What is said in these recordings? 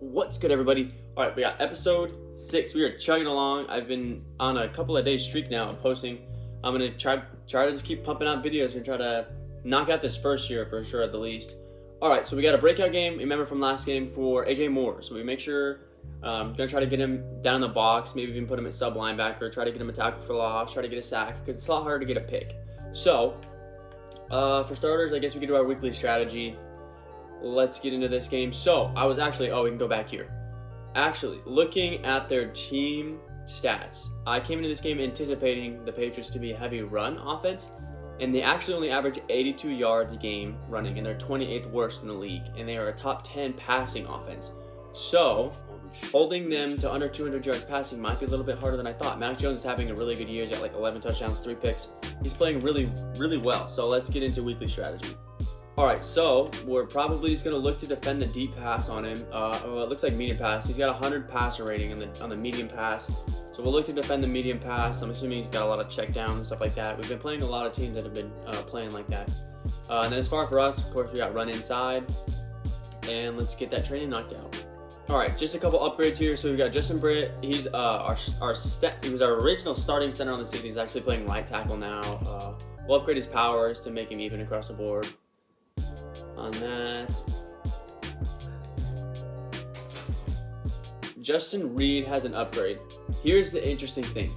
What's good, everybody? All right, we got episode 6. We are chugging along. I've been on a couple of days streak now of posting. I'm gonna try to just keep pumping out videos and try to knock out this first year for sure at the least. All right, so we got a breakout game. Remember from last game for AJ Moore. So we make sure gonna try to get him down in the box. Maybe even put him at sub linebacker. Try to get him a tackle for loss. Try to get a sack because it's a lot harder to get a pick. So for starters, I guess we could do our weekly strategy. Let's get into this game. So I was actually, we can go back here. Actually, looking at their team stats, I came into this game anticipating the Patriots to be a heavy run offense, and they actually only average 82 yards a game running, and they're 28th worst in the league, and they are a top 10 passing offense. So holding them to under 200 yards passing might be a little bit harder than I thought. Mac Jones is having a really good year. He's got like 11 touchdowns, 3 picks. He's playing really, really well. So let's get into weekly strategy. Alright, so we're probably just going to look to defend the deep pass on him. It looks like medium pass. He's got a 100 passer rating on the medium pass. So we'll look to defend the medium pass. I'm assuming he's got a lot of check downs and stuff like that. We've been playing a lot of teams that have been playing like that. And then as far for us, of course, we got run inside. And let's get that training knocked out. Alright, just a couple upgrades here. So we've got Justin Britt. He's he was our original starting center on the season. He's actually playing right tackle now. We'll upgrade his powers to make him even across the board. On that, Justin Reed has an upgrade. Here's the interesting thing.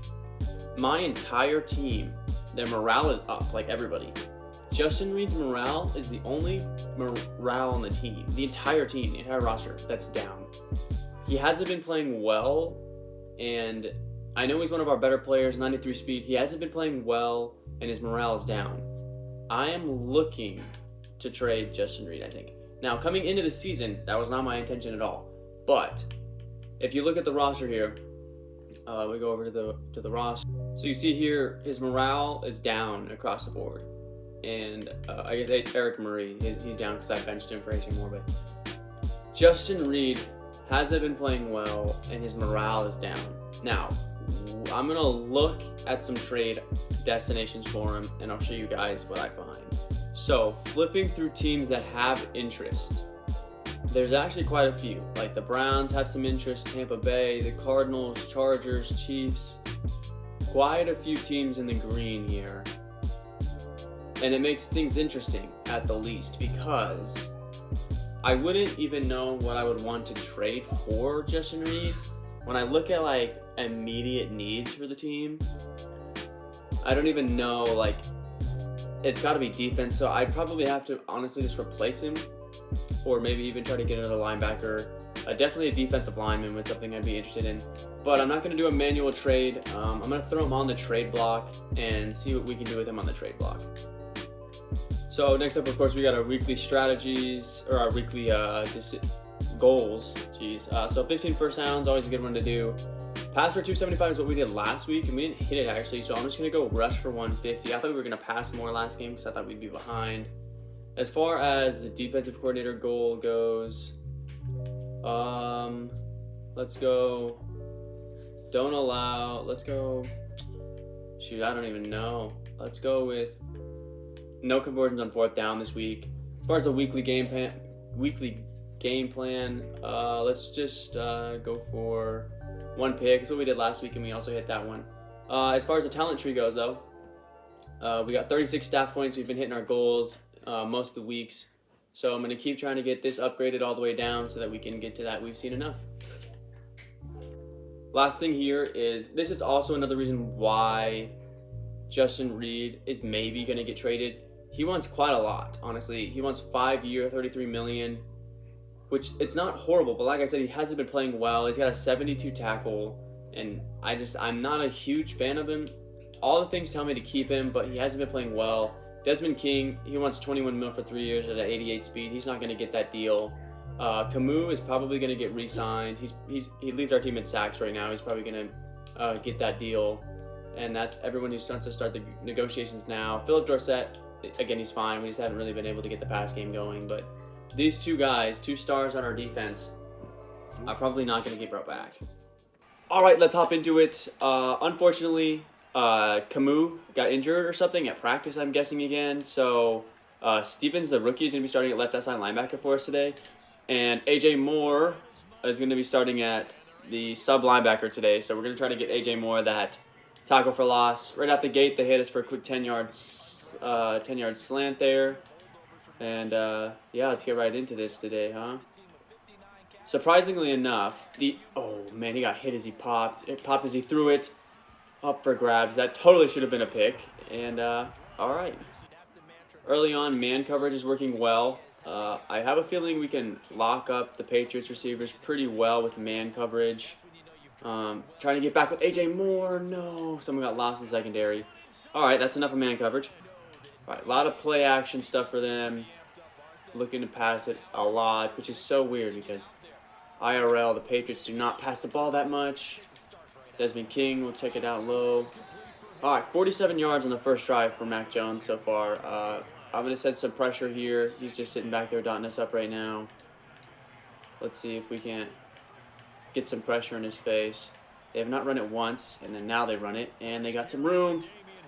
My entire team, their morale is up, like everybody. Justin Reed's morale is the only morale on the team, the entire roster, that's down. He hasn't been playing well, and I know he's one of our better players, 93 speed. He hasn't been playing well, and his morale is down. I am looking to trade Justin Reed, I think. Now, coming into the season, that was not my intention at all. But if you look at the roster here, we go over to the roster. So you see here, his morale is down across the board. And I guess Eric Murray, he's down because I benched him for AJ Moore. But Justin Reed hasn't been playing well, and his morale is down. Now, I'm going to look at some trade destinations for him, and I'll show you guys what I find. So, flipping through teams that have interest, there's actually quite a few. Like the Browns have some interest, Tampa Bay, the Cardinals, Chargers, Chiefs. Quite a few teams in the green here. And it makes things interesting at the least because I wouldn't even know what I would want to trade for Justin Reed. When I look at like immediate needs for the team, I don't even know, like, it's got to be defense, so I'd probably have to honestly just replace him or maybe even try to get another linebacker. Definitely a defensive lineman would something I'd be interested in. But I'm not going to do a manual trade. I'm going to throw him on the trade block and see what we can do with him on the trade block. So next up, of course, we got our weekly strategies, or our weekly goals. So 15 first downs, always a good one to do. Pass for 275 is what we did last week, and we didn't hit it actually, so I'm just going to go rush for 150. I thought we were going to pass more last game because I thought we'd be behind. As far as the defensive coordinator goal goes, let's go, shoot, I don't even know. Let's go with no conversions on 4th down this week. As far as the weekly game plan, let's just go for 1 pick. That's what we did last week, and we also hit that one. As far as the talent tree goes, though, we got 36 staff points. We've been hitting our goals most of the weeks. So I'm going to keep trying to get this upgraded all the way down so that we can get to that we've seen enough. Last thing here is, this is also another reason why Justin Reed is maybe going to get traded. He wants quite a lot, honestly. He wants 5-year, $33 million. Which, it's not horrible, but like I said, he hasn't been playing well. He's got a 72 tackle, and I'm not a huge fan of him. All the things tell me to keep him, but he hasn't been playing well. Desmond King, he wants 21 mil for 3 years at an 88 speed. He's not going to get that deal. Camus is probably going to get re-signed. He leads our team in sacks right now. He's probably going to get that deal, and that's everyone who starts to start the negotiations now. Philip Dorsett, again, he's fine. We just haven't really been able to get the pass game going, but these two guys, 2 stars on our defense, are probably not going to get brought back. All right, let's hop into it. Unfortunately, Camus got injured or something at practice, I'm guessing again. So Stevens, the rookie, is going to be starting at left outside linebacker for us today. And AJ Moore is going to be starting at the sub linebacker today. So we're going to try to get AJ Moore that tackle for loss. Right out the gate, they hit us for a quick 10-yard slant there. And yeah, let's get right into this today, huh? Surprisingly enough, oh man, he got hit as he popped. It popped as he threw it up for grabs. That totally should have been a pick. And all right. Early on, man coverage is working well. I have a feeling we can lock up the Patriots receivers pretty well with man coverage. Trying to get back with AJ Moore. No, someone got lost in secondary. All right, that's enough of man coverage. All right, a lot of play action stuff for them. Looking to pass it a lot, which is so weird because IRL, the Patriots do not pass the ball that much. Desmond King will check it out low. All right, 47 yards on the first drive for Mac Jones so far. I'm going to send some pressure here. He's just sitting back there dotting us up right now. Let's see if we can't get some pressure in his face. They have not run it once, and then now they run it, and they got some room.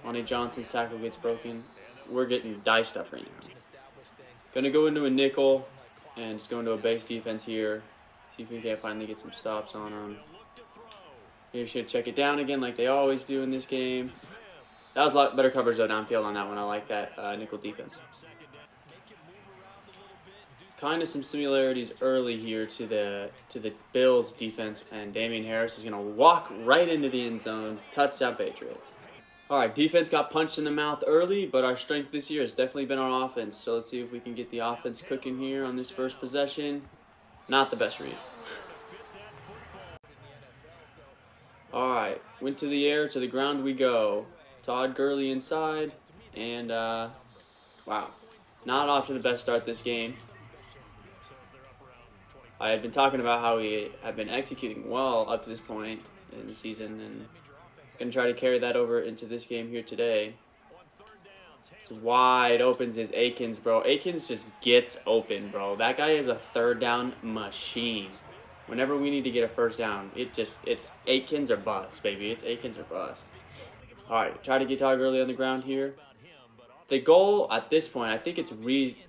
Lonnie Johnson's tackle gets broken. We're getting diced up right now. Going to go into a nickel and just go into a base defense here. See if we can't finally get some stops on them. Here, should check it down again like they always do in this game. That was a lot better coverage though downfield on that one. I like that nickel defense. Kind of some similarities early here to the Bills defense, and Damian Harris is going to walk right into the end zone. Touchdown Patriots. All right, defense got punched in the mouth early, but our strength this year has definitely been our offense. So let's see if we can get the offense cooking here on this first possession. Not the best read. All right, went to the air, to the ground we go. Todd Gurley inside, and wow, not off to the best start this game. I had been talking about how we have been executing well up to this point in the season, and going to try to carry that over into this game here today. It's wide opens is Akins, bro. Akins just gets open, bro. That guy is a third down machine. Whenever we need to get a first down, it's Akins or bust, baby. It's Akins or bust. All right, try to get Todd Gurley on the ground here. The goal at this point, I think it's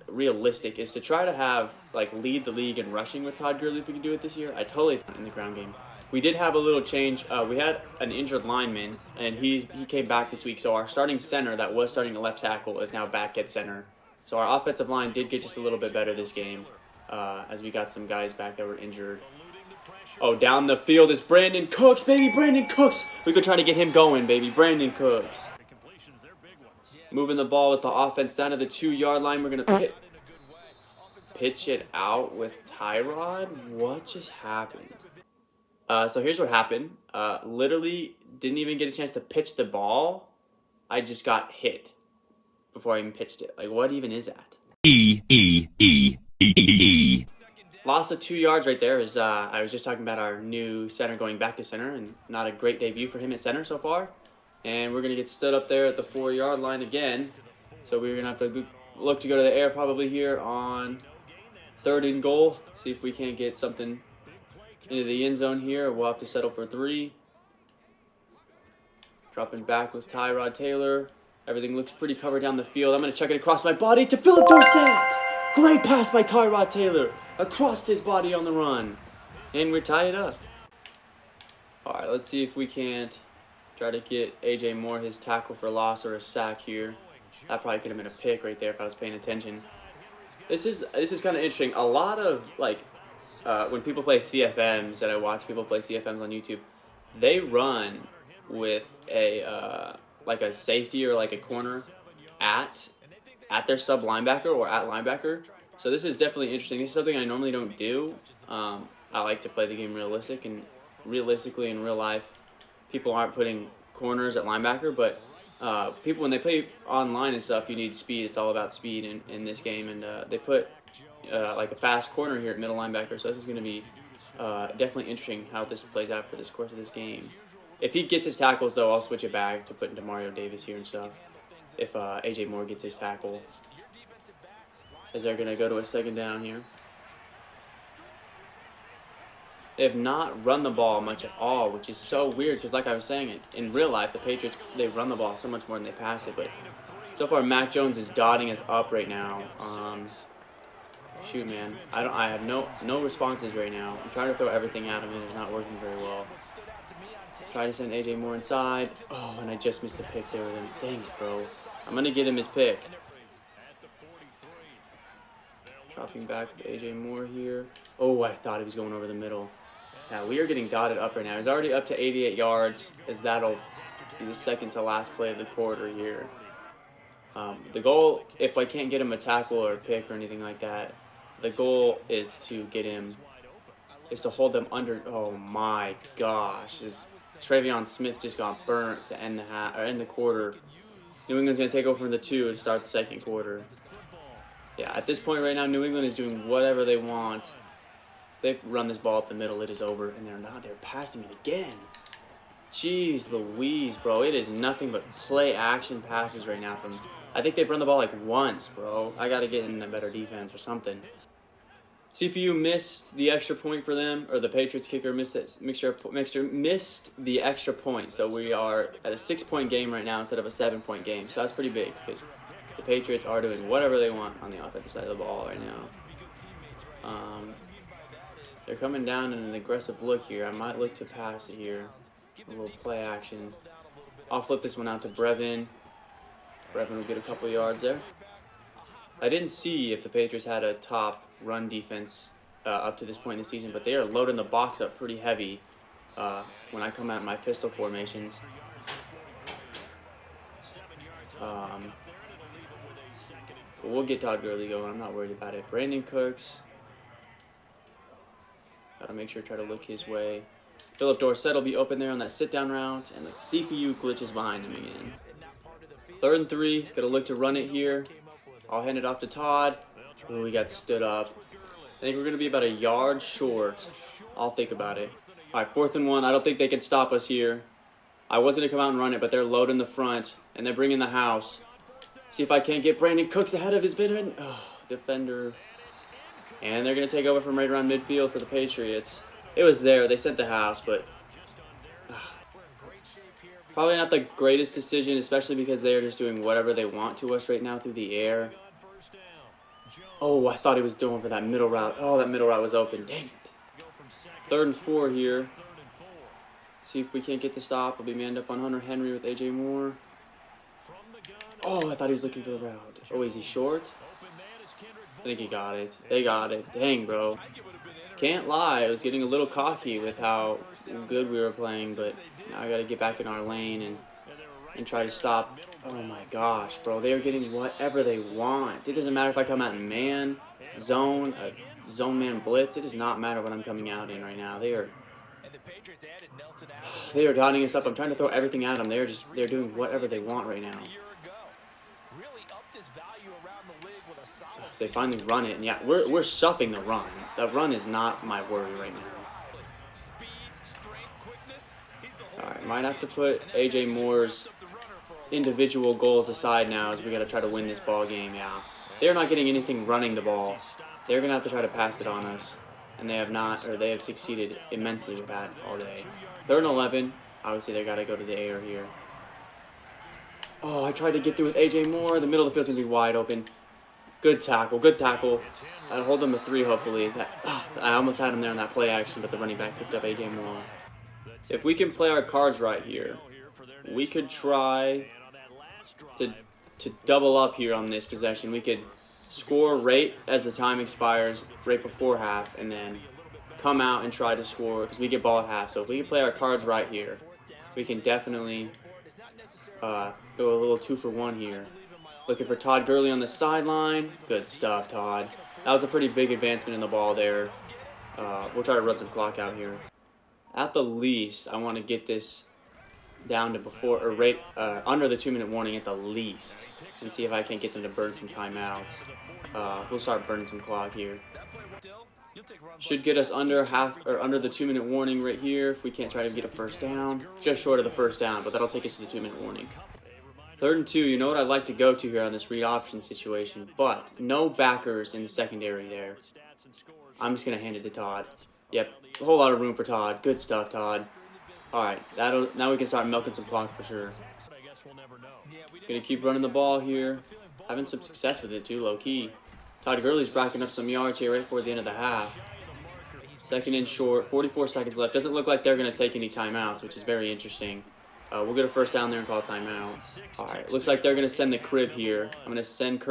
realistic, is to try to have lead the league in rushing with Todd Gurley if we can do it this year. I totally think in the ground game. We did have a little change. We had an injured lineman, and he came back this week. So our starting center that was starting at left tackle is now back at center. So our offensive line did get just a little bit better this game as we got some guys back that were injured. Oh, down the field is Brandon Cooks, baby, Brandon Cooks. We could try to get him going, baby, Brandon Cooks. Moving the ball with the offense down to the 2-yard line. We're going to pitch it out with Tyrod. What just happened? So here's what happened. Literally didn't even get a chance to pitch the ball. I just got hit before I even pitched it. What even is that? Loss of 2 yards right there. I was just talking about our new center going back to center, and not a great debut for him at center so far. And we're going to get stood up there at the 4-yard line again. So we're going to have to look to go to the air probably here on 3rd and goal. See if we can't get something into the end zone here. We'll have to settle for 3. Dropping back with Tyrod Taylor. Everything looks pretty covered down the field. I'm going to chuck it across my body to Philip Dorsett. Great pass by Tyrod Taylor. Across his body on the run. And we're tied up. All right, let's see if we can't try to get AJ Moore his tackle for loss or a sack here. That probably could have been a pick right there if I was paying attention. This is kind of interesting. A lot of when people play CFMs, and I watch people play CFMs on YouTube, they run with a safety or a corner at their sub linebacker or at linebacker. So this is definitely interesting. This is something I normally don't do. I like to play the game realistic, and realistically in real life, people aren't putting corners at linebacker, but people, when they play online and stuff, you need speed. It's all about speed in this game, and they put a fast corner here at middle linebacker, so this is going to be definitely interesting how this plays out for this course of this game. If he gets his tackles, though, I'll switch it back to put into Mario Davis here and stuff. If AJ Moore gets his tackle, as they're going to go to a 2nd down here. They have not run the ball much at all, which is so weird because, like I was saying, in real life, the Patriots, they run the ball so much more than they pass it. But so far, Mac Jones is dotting us up right now. Shoot, man. I have no responses right now. I'm trying to throw everything at him and it's not working very well. Try to send AJ Moore inside. Oh, and I just missed the pick there with him. Dang it, bro. I'm gonna get him his pick. Dropping back with AJ Moore here. Oh, I thought he was going over the middle. Yeah, we are getting dotted up right now. He's already up to 88 yards, as that'll be the second to last play of the quarter here. The goal, if I can't get him a tackle or a pick or anything like that, the goal is to get him, is to hold them under. Oh my gosh, Travion Smith just got burnt to end the quarter. New England's gonna take over from the 2 and start the second quarter. Yeah, at this point right now, New England is doing whatever they want. They run this ball up the middle, it is over, and they're passing it again. Jeez Louise, bro. It is nothing but play action passes right now from, I think they've run the ball like once, bro. I got to get in a better defense or something. CPU missed the extra point for them, or the Patriots kicker missed the extra point. So we are at a 6-point game right now instead of a 7-point game. So that's pretty big because the Patriots are doing whatever they want on the offensive side of the ball right now. They're coming down in an aggressive look here. I might look to pass it here. A little play action. I'll flip this one out to Brevin. Brevin will get a couple yards there. I didn't see if the Patriots had a top run defense up to this point in the season, but they are loading the box up pretty heavy when I come out in my pistol formations. But we'll get Todd Gurley going. I'm not worried about it. Brandon Cooks. Gotta make sure to try to look his way. Philip Dorsett will be open there on that sit-down route, and the CPU glitches behind him again. 3rd and 3. Gotta look to run it here. I'll hand it off to Todd. Oh, we got stood up. I think we're gonna be about a yard short. I'll think about it. All right, 4th and 1. I don't think they can stop us here. I was gonna come out and run it, but they're loading the front, and they're bringing the house. See if I can't get Brandon Cooks ahead of his defender. And they're going to take over from right around midfield for the Patriots. It was there. They sent the house, but probably not the greatest decision, especially because they are just doing whatever they want to us right now through the air. Oh, I thought he was doing for that middle route. Oh, that middle route was open. Dang it. 3rd and 4 here. See if we can't get the stop. We'll be manned up on Hunter Henry with AJ Moore. Oh, I thought he was looking for the route. Oh, is he short? I think he got it. They got it. Dang, bro. Can't lie. I was getting a little cocky with how good we were playing, but now I got to get back in our lane and try to stop. Oh, my gosh, bro. They are getting whatever they want. It doesn't matter if I come out in man, zone, a zone man blitz. It does not matter what I'm coming out in right now. They are dotting us up. I'm trying to throw everything at them. They're doing whatever they want right now. They finally run it, and yeah, we're stuffing the run. The run is not my worry right now. Alright, might have to put AJ Moore's individual goals aside now as we got to try to win this ball game, yeah. They're not getting anything running the ball. They're going to have to try to pass it on us, and they have not, or they have succeeded immensely with that all day. 3rd and 11. Obviously, they got to go to the air here. Oh, I tried to get through with AJ Moore. The middle of the field's going to be wide open. Good tackle, good tackle. I'll hold him to 3, hopefully. I almost had him there in that play action, but the running back picked up AJ Moore. If we can play our cards right here, we could try to double up here on this possession. We could score right as the time expires, right before half, and then come out and try to score because we get ball at half. So if we can play our cards right here, we can definitely go a little 2-for-1 here. Looking for Todd Gurley on the sideline. Good stuff, Todd. That was a pretty big advancement in the ball there. We'll try to run some clock out here. At the least, I want to get this down to before or right under the 2-minute warning at the least, and see if I can't get them to burn some timeouts. We'll start burning some clock here. Should get us under the 2-minute warning right here if we can't try to get a first down. Just short of the first down, but that'll take us to the 2-minute warning. 3rd and 2, you know what I'd like to go to here on this read option situation, but no backers in the secondary there. I'm just going to hand it to Todd. Yep, a whole lot of room for Todd. Good stuff, Todd. All right, now we can start milking some clock for sure. Going to keep running the ball here. Having some success with it too, low-key. Todd Gurley's racking up some yards here right before the end of the half. Second and short, 44 seconds left. Doesn't look like they're going to take any timeouts, which is very interesting. We'll get a first down there and call a timeout. All right, looks like they're going to send the crib here. I'm going to send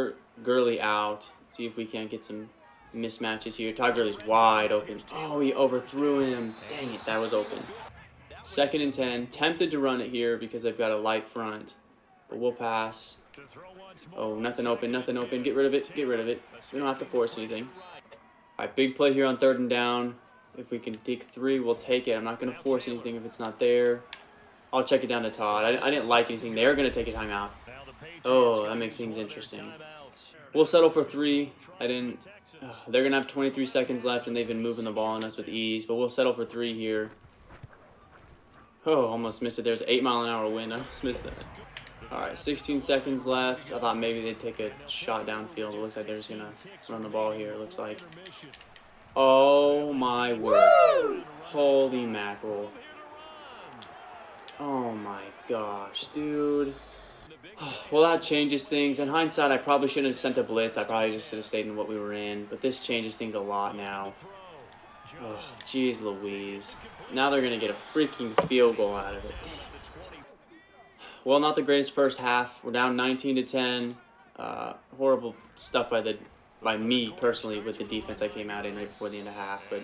Gurley out. See if we can't get some mismatches here. Todd Gurley's wide open. Oh, he overthrew him. Dang it, that was open. Second and 10. Tempted to run it here because they've got a light front. But we'll pass. Oh, nothing open, nothing open. Get rid of it, get rid of it. We don't have to force anything. All right, big play here on 3rd and down. If we can dig 3, we'll take it. I'm not going to force anything if it's not there. I'll check it down to Todd. I didn't like anything. They're going to take a timeout. Oh, that makes things interesting. We'll settle for 3. They're going to have 23 seconds left, and they've been moving the ball on us with ease. But we'll settle for 3 here. Oh, almost missed it. There's an 8-mile-an-hour wind. I almost missed that. All right, 16 seconds left. I thought maybe they'd take a shot downfield. It looks like they're just going to run the ball here, it looks like. Oh, my word. Holy mackerel. Oh, my gosh, dude. Well, that changes things. In hindsight, I probably shouldn't have sent a blitz. I probably just should have stayed in what we were in. But this changes things a lot now. Oh, jeez Louise. Now they're going to get a freaking field goal out of it. Well, not the greatest first half. We're down 19-10. Horrible stuff by me personally with the defense I came out in right before the end of half. But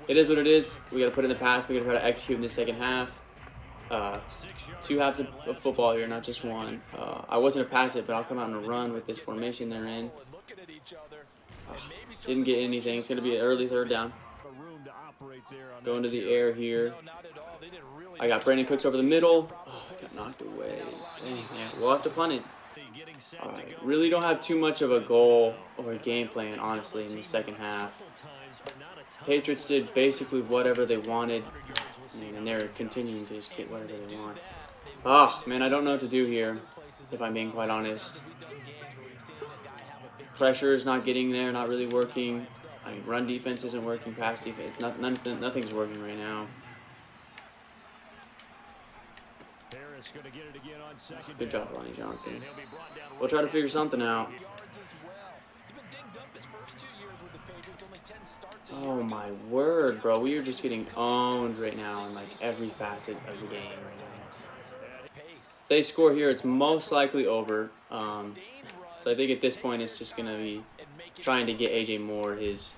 it is what it is. We got to put it in the past. We got to try to execute in the second half. 2 halves of football here, not just one. I wasn't a pass it, but I'll come out and run with this formation they're in. Didn't get anything. It's going to be an early 3rd down. Going to the air here. I got Brandon Cooks over the middle. Oh, I got knocked away. Dang, yeah, we'll have to punt it. All right, really don't have too much of a goal or a game plan, honestly, in the second half. Patriots did basically whatever they wanted, and they're continuing to just get whatever they want. Oh, man, I don't know what to do here, if I'm being quite honest. Pressure is not getting there, not really working. I mean, run defense isn't working, pass defense, nothing's working right now. Good job, Lonnie Johnson. We'll try to figure something out. Oh my word, bro. We are just getting owned right now in like every facet of the game right now. If they score here, it's most likely over. So I think at this point it's just going to be trying to get AJ Moore his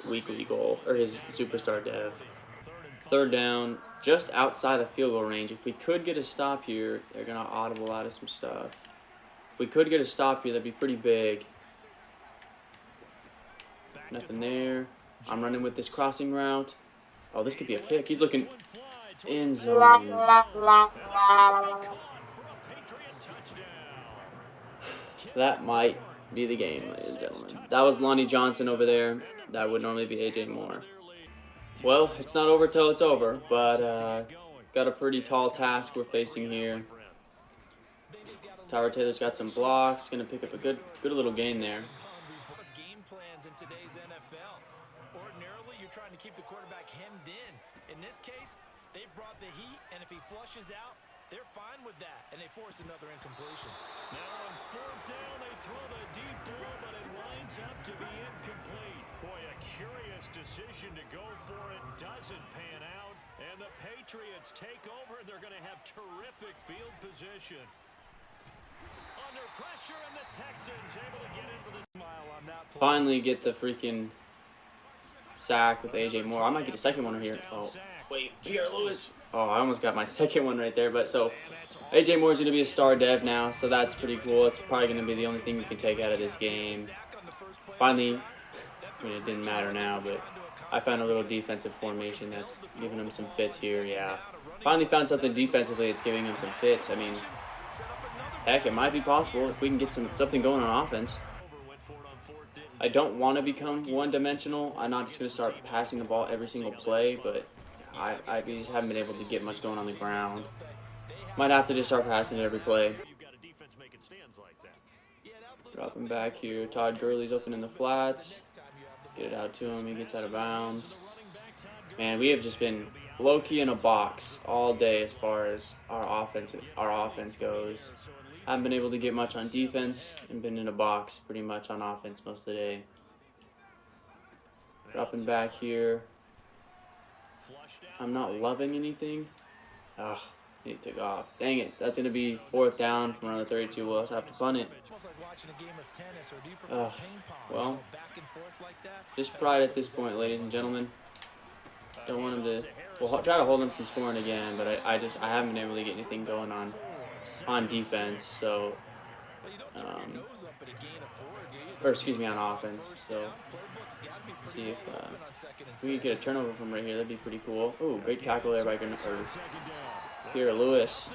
weekly goal, or his superstar dev. 3rd down, just outside the field goal range. If we could get a stop here, they're going to audible out of some stuff. If we could get a stop here, that'd be pretty big. Nothing there. I'm running with this crossing route. Oh, this could be a pick. He's looking end zone. That might be the game, ladies and gentlemen. That was Lonnie Johnson over there. That would normally be AJ Moore. Well, it's not over till it's over, but got a pretty tall task we're facing here. Tyler Taylor's got some blocks. Going to pick up a good little gain there. Trying to keep the quarterback hemmed in. In this case, they brought the heat, and if he flushes out, they're fine with that, and they force another incompletion. Now on 4th down, they throw the deep ball, but it winds up to be incomplete. Boy, a curious decision to go for it doesn't pan out, and the Patriots take over, and they're going to have terrific field position. Under pressure, and the Texans able to get in for the smile on that play. Finally get the freaking sack with AJ Moore. I might get a second one here. Oh, wait, Pierre Lewis. Oh, I almost got my second one right there. But so AJ Moore's going to be a star dev now, so that's pretty cool. It's probably going to be the only thing we can take out of this game. Finally, I mean, it didn't matter now, but I found a little defensive formation that's giving him some fits here. Yeah, finally found something defensively that's giving him some fits. I mean, heck, it might be possible if we can get something going on offense. I don't want to become one-dimensional. I'm not just going to start passing the ball every single play, but I just haven't been able to get much going on the ground. Might have to just start passing it every play. Dropping back here. Todd Gurley's open in the flats. Get it out to him. He gets out of bounds. Man, we have just been low-key in a box all day as far as our offense goes. Haven't been able to get much on defense and been in a box pretty much on offense most of the day. Dropping back here. I'm not loving anything. Ugh, need to take off. Dang it, that's going to be 4th down from around the 32. We'll also have to punt it. Ugh, well, just pride at this point, ladies and gentlemen. Don't want him to, we'll try to hold him from scoring again, but I haven't been able to get anything going on defense, so, or excuse me, on offense, so, see if we could get a turnover from right here. That'd be pretty cool. Ooh, great tackle there by here, Lewis.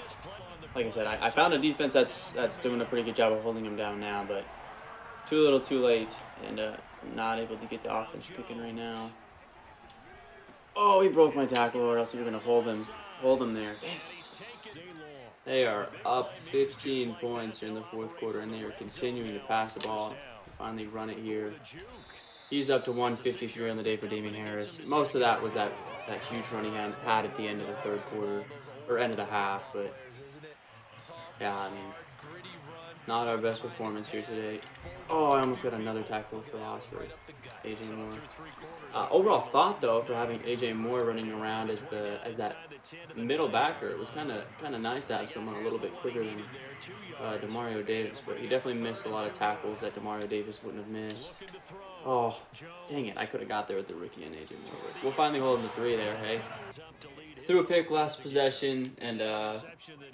Like I said, I found a defense that's doing a pretty good job of holding him down now, but too little, too late, and not able to get the offense cooking right now. Oh, he broke my tackle, or else we were gonna hold him there. Dang it. They are up 15 points here in the 4th quarter, and they are continuing to pass the ball. Finally run it here. He's up to 153 on the day for Damien Harris. Most of that was that huge run he had at the end of the 3rd quarter, or end of the half, but yeah, I mean, not our best performance here today. Oh, I almost got another tackle for loss for A.J. Moore. Overall thought, though, for having A.J. Moore running around as that middle backer, it was kind of nice to have someone a little bit quicker than Demario Davis, but he definitely missed a lot of tackles that Demario Davis wouldn't have missed. Oh, dang it, I could have got there with the rookie and A.J. Moore. We'll finally hold him to 3 there, hey? Threw a pick last possession and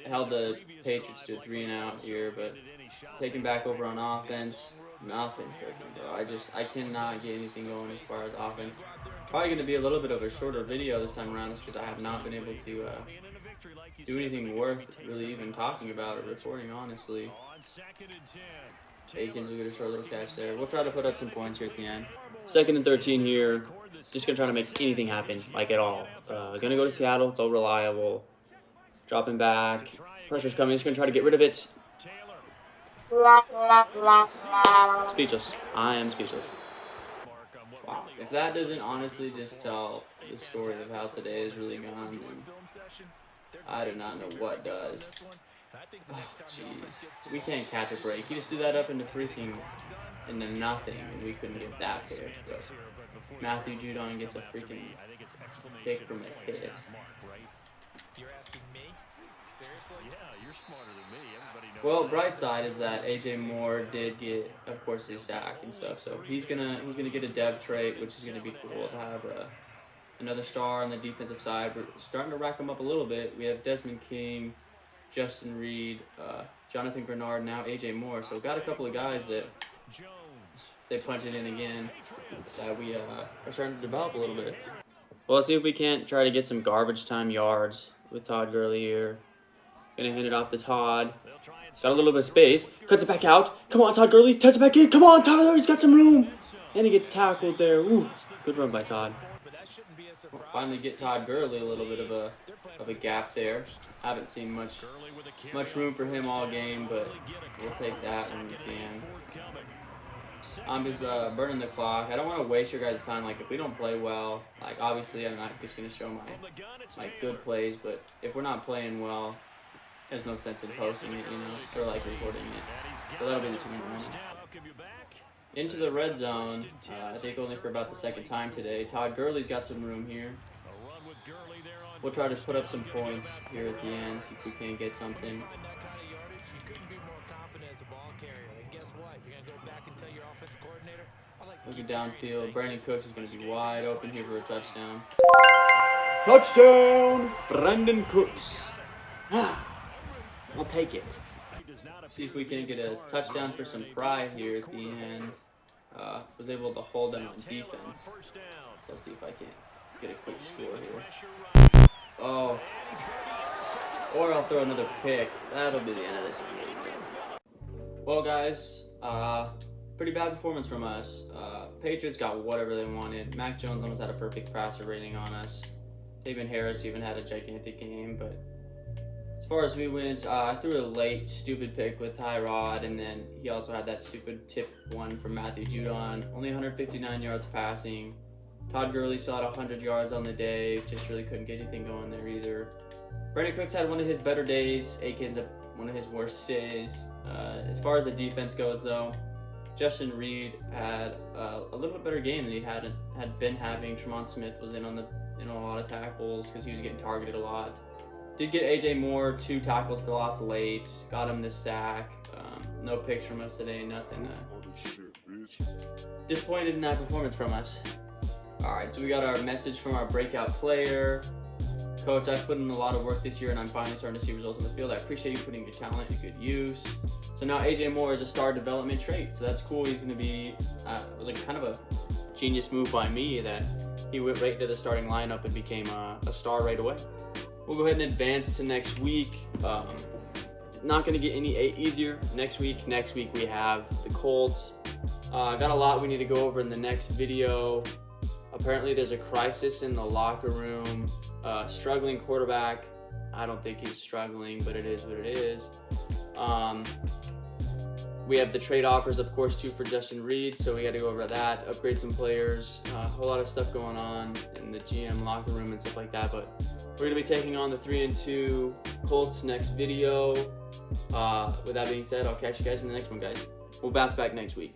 held the Patriots to a 3-and-out here, but taking back over on offense, nothing cooking, though. I cannot get anything going as far as offense. Probably going to be a little bit of a shorter video this time around, just because I have not been able to do anything worth really even talking about or recording, honestly. Aikens will get a short little catch there. We'll try to put up some points here at the end. 2nd and 13 here. Just going to try to make anything happen, like at all. Going to go to Seattle. It's all reliable. Dropping back. Pressure's coming. Just going to try to get rid of it. Speechless. I am speechless. Wow. If that doesn't honestly just tell the story of how today is really gone, then I do not know what does. Oh, jeez. We can't catch a break. He just threw that up into nothing, and we couldn't get that pick. But Matthew Judon gets a freaking pick from a hit. You're asking me? Seriously? Yeah, you're smarter than me. Everybody knows. Well, bright side is that A.J. Moore did get, of course, his sack and stuff. So he's gonna get a depth trait, which is gonna be cool to have another star on the defensive side. We're starting to rack them up a little bit. We have Desmond King, Justin Reed, Jonathan Grenard, now A.J. Moore. So we've got a couple of guys that, if they punch it in again, that we are starting to develop a little bit. Well, let's see if we can't try to get some garbage time yards with Todd Gurley here. Gonna hand it off to Todd. Got a little bit of space. Cuts it back out. Come on, Todd Gurley. Cuts it back in. Come on, Todd. He's got some room. And he gets tackled there. Ooh, good run by Todd. We'll finally get Todd Gurley a little bit of a gap there. Haven't seen much room for him all game, but we'll take that when we can. I'm just burning the clock. I don't want to waste your guys' time. Like, if we don't play well, like, obviously I'm not just going to show my good plays, but if we're not playing well, there's no sense in posting it, you know, or like recording it. So that'll be the 2-minute warning. Into the red zone, I think only for about the 2nd time today. Todd Gurley's got some room here. We'll try to put up some points here at the end, see if we can get something. Looking downfield, Brandon Cooks is going to be wide open here for a touchdown. Touchdown, Brandon Cooks. We'll take it. See if we can get a touchdown for some pride here at the end. Was able to hold them on defense. So I'll see if I can get a quick score here. Oh. Or I'll throw another pick. That'll be the end of this video. Well, guys, pretty bad performance from us. Patriots got whatever they wanted. Mac Jones almost had a perfect passer rating on us. Damien Harris even had a gigantic game, but as far as we went, I threw a late, stupid pick with Tyrod, and then he also had that stupid tip one from Matthew Judon. Only 159 yards passing. Todd Gurley still had 100 yards on the day. Just really couldn't get anything going there either. Brandon Cooks had one of his better days. Aikens one of his worst saves. As far as the defense goes, though, Justin Reed had a little bit better game than he had been having. Tremont Smith was in on a lot of tackles because he was getting targeted a lot. Did get AJ Moore 2 tackles for loss late. Got him this sack. No picks from us today. Nothing. Disappointed in that performance from us. All right, so we got our message from our breakout player. Coach, I've put in a lot of work this year, and I'm finally starting to see results on the field. I appreciate you putting your talent to good use. So now AJ Moore is a star development trait, so that's cool. He's going to be, it was like kind of a genius move by me that he went right into the starting lineup and became a star right away. We'll go ahead and advance to next week. Not going to get any easier next week. Next week we have the Colts. Got a lot we need to go over in the next video. Apparently there's a crisis in the locker room. Struggling quarterback. I don't think he's struggling, but it is what it is. We have the trade offers, of course, too, for Justin Reed, so we got to go over that, upgrade some players, a whole lot of stuff going on in the GM locker room and stuff like that. But we're going to be taking on the 3-2 Colts next video. With that being said, I'll catch you guys in the next one, guys. We'll bounce back next week.